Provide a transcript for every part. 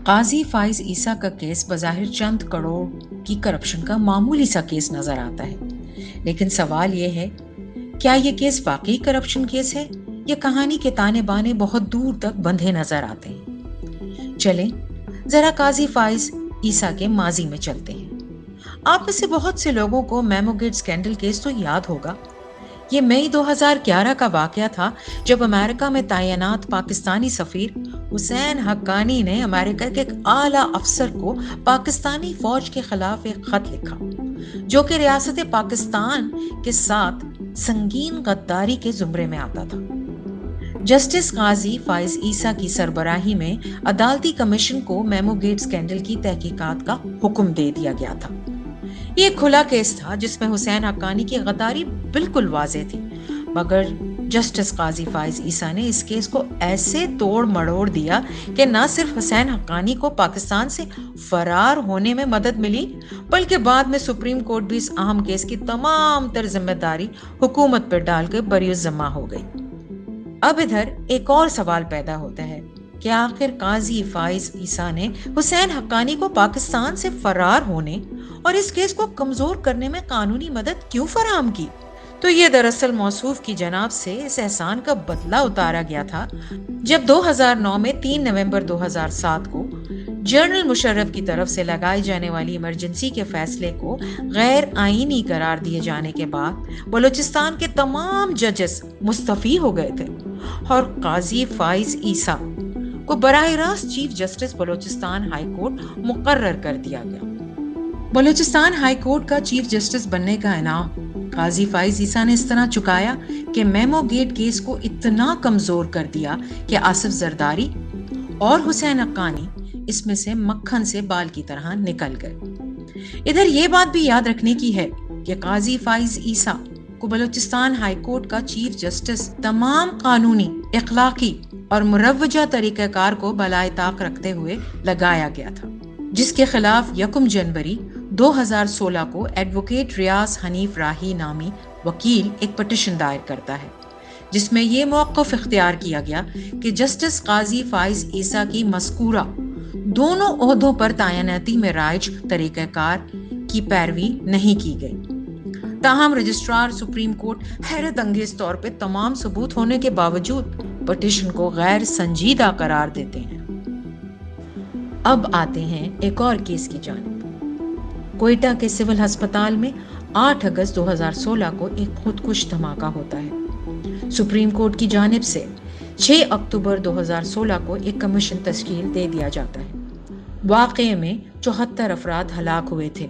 قاضی فائز عیسیٰ کا کیس بظاہر چند کروڑ کی کرپشن کا معمولی سا کیس نظر آتا ہے، لیکن سوال یہ ہے، کیا یہ کیس واقعی کرپشن کیس ہے یا کہانی کے تانے بانے بہت دور تک بندھے نظر آتے ہیں؟ چلیں ذرا قاضی فائز عیسیٰ کے ماضی میں چلتے ہیں۔ آپ میں سے بہت سے لوگوں کو میمو گیٹ سکینڈل کیس تو یاد ہوگا۔ یہ مئی 2011 کا واقعہ تھا جب امریکہ میں تعینات پاکستانی سفیر حسین حقانی نے امریکہ کے ایک اعلیٰ افسر کو پاکستانی فوج کے خلاف ایک خط لکھا جو کہ ریاست پاکستان کے ساتھ سنگین غداری کے زمرے میں آتا تھا۔ جسٹس قاضی فائز عیسیٰ کی سربراہی میں عدالتی کمیشن کو میمو گیٹ سکینڈل کی تحقیقات کا حکم دے دیا گیا تھا۔ یہ کھلا کیس تھا جس میں حسین حقانی کی غداری بالکل واضح تھی، مگر جسٹس قاضی فائز عیسیٰ نے اس کیس کو ایسے توڑ مڑوڑ دیا کہ نہ صرف حسین حقانی کو پاکستان سے فرار ہونے میں مدد ملی، بلکہ بعد میں سپریم کورٹ بھی اس اہم کیس کی تمام تر ذمہ داری حکومت پر ڈال کے بریالذمہ ہو گئی۔ اب ادھر ایک اور سوال پیدا ہوتا ہے کہ آخر قاضی فائز عیسیٰ نے حسین حقانی کو پاکستان سے فرار ہونے اور اس کیس کو کمزور کرنے میں قانونی مدد کیوں فراہم کی؟ تو یہ دراصل موصوف کی جناب سے اس احسان کا بدلہ اتارا گیا تھا جب 2009 میں 3 نومبر 2007 کو جنرل مشرف کی طرف سے لگائی جانے والی ایمرجنسی کے فیصلے کو غیر آئینی قرار دیے جانے کے بعد بلوچستان کے تمام ججز مستعفی ہو گئے تھے اور قاضی فائز عیسیٰ کو براہ راست chief justice Balochistan high court مقرر کر دیا گیا۔ بلوچستان ہائی کورٹ کا چیف جسٹس بننے کا انعام قاضی فائز عیسیٰ نے اس طرح چکایا کہ میمو گیٹ کیس کو اتنا کمزور کر دیا کہ آصف زرداری اور حسین حقانی اس میں سے مکھن سے بال کی طرح نکل گئے۔ ادھر یہ بات بھی یاد رکھنے کی ہے کہ قاضی فائز عیسیٰ کو بلوچستان ہائی کورٹ کا چیف جسٹس تمام قانونی، اخلاقی اور مروجہ طریقہ کار کو بالائے طاق رکھتے ہوئے لگایا گیا تھا، جس کے خلاف 1 جنوری 2016 کو ایڈوکیٹ ریاض حنیف راہی نامی وکیل ایک پٹیشن دائر کرتا ہے جس میں یہ موقف اختیار کیا گیا کہ جسٹس قاضی فائز عیسیٰ کی مذکورہ دونوں عہدوں پر تعیناتی میں رائج طریقہ کار کی پیروی نہیں کی گئی۔ تاہم رجسٹرار سپریم کورٹ حیرت انگیز طور پہ تمام ثبوت ہونے کے باوجود پٹیشن کو غیر سنجیدہ قرار دیتے ہیں۔ اب آتے ہیں ایک اور کیس کی جانب۔ کوئٹہ کے سول ہسپتال میں 8 اگست 2016 کو ایک خودکش دھماکہ ہوتا ہے۔ سپریم کورٹ کی جانب سے 6 اکتوبر 2016 کو ایک کمیشن تشکیل دے دیا جاتا ہے۔ واقعے میں 74 افراد ہلاک ہوئے تھے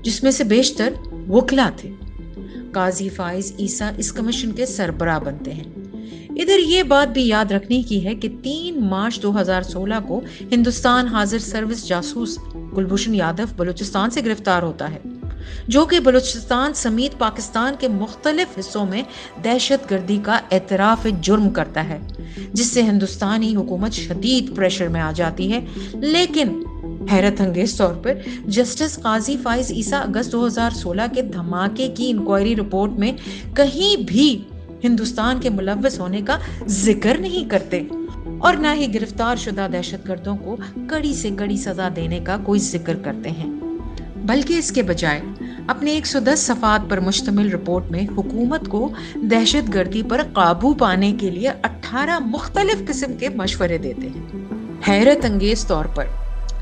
جس میں سے بیشتر وکلا تھے۔ قاضی فائز عیسیٰ اس کمیشن کے سربراہ بنتے ہیں۔ ادھر یہ بات بھی یاد رکھنے کی ہے کہ 3 مارچ 2016 کو ہندوستان حاضر سروس جاسوس کلبھوشن یادو بلوچستان سے گرفتار ہوتا ہے، جو کہ بلوچستان سمیت پاکستان کے مختلف حصوں میں دہشت گردی کا اعتراف جرم کرتا ہے، جس سے ہندوستانی حکومت شدید پریشر میں آ جاتی ہے۔ لیکن حیرت انگیز طور پر جسٹس قاضی فائز عیسیٰ اگست 2016 کے دھماکے کی انکوائری رپورٹ میں کہیں بھی ہندوستان کے ملوث ہونے کا ذکر نہیں کرتے اور نہ ہی گرفتار شدہ دہشت گردوں کو کڑی سے کڑی سزا دینے کا کوئی ذکر کرتے ہیں، بلکہ اس کے بجائے اپنے 110 صفحات پر مشتمل رپورٹ میں حکومت کو دہشت گردی پر قابو پانے کے لیے 18 مختلف قسم کے مشورے دیتے ہیں۔ حیرت انگیز طور پر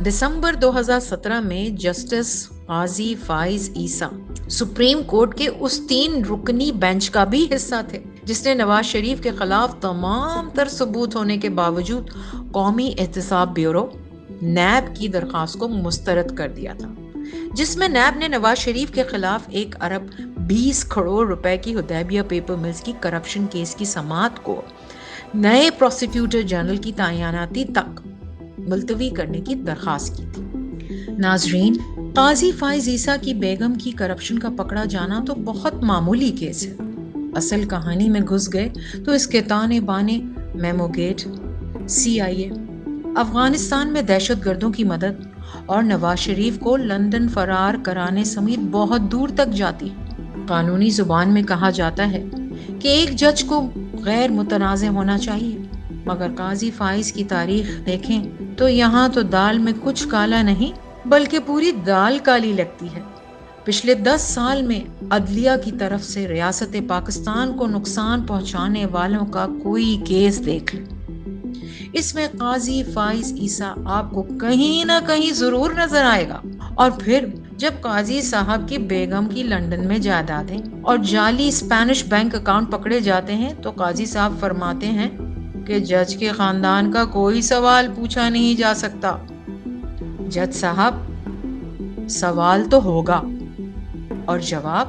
دسمبر 2017 میں جسٹس قاضی فائز عیسیٰ سپریم کورٹ کے اس 3 رکنی بینچ کا بھی حصہ تھے جس نے نواز شریف کے خلاف تمام تر ثبوت ہونے کے باوجود قومی احتساب بیورو نیب کی درخواست کو مسترد کر دیا تھا، جس میں نیب نے نواز شریف کے خلاف 1 ارب 20 کروڑ روپے کی حدیبیہ پیپر ملز کی کرپشن کیس کی سماعت کو نئے پروسیکیوٹر جنرل کی تعیناتی تک ملتوی کرنے کی درخواست کی تھی۔ ناظرین، قاضی فائز عیسیٰ کی بیگم کی کرپشن کا پکڑا جانا تو بہت معمولی کیس ہے۔ اصل کہانی میں گھس گئے تو اس کے تانے بانے میمو گیٹ، CIA، افغانستان میں دہشت گردوں کی مدد اور نواز شریف کو لندن فرار کرانے سمیت بہت دور تک جاتی۔ قانونی زبان میں کہا جاتا ہے کہ ایک جج کو غیر متنازع ہونا چاہیے، مگر قاضی فائز کی تاریخ دیکھیں تو یہاں تو دال میں کچھ کالا نہیں بلکہ پوری دال کالی لگتی ہے۔ پچھلے 10 سال میں عدلیہ کی طرف سے ریاست پاکستان کو نقصان پہنچانے والوں کا کوئی کیس دیکھ لیں، اس میں قاضی فائز عیسیٰ آپ کو کہیں نہ کہیں ضرور نظر آئے گا۔ اور پھر جب قاضی صاحب کی بیگم کی لندن میں جائیدادیں اور جعلی اسپینش بینک اکاؤنٹ پکڑے جاتے ہیں تو قاضی صاحب فرماتے ہیں کہ جج کے خاندان کا کوئی سوال پوچھا نہیں جا سکتا۔ جج صاحب، سوال تو ہوگا اور جواب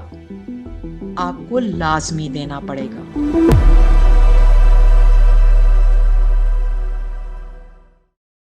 آپ کو لازمی دینا پڑے گا۔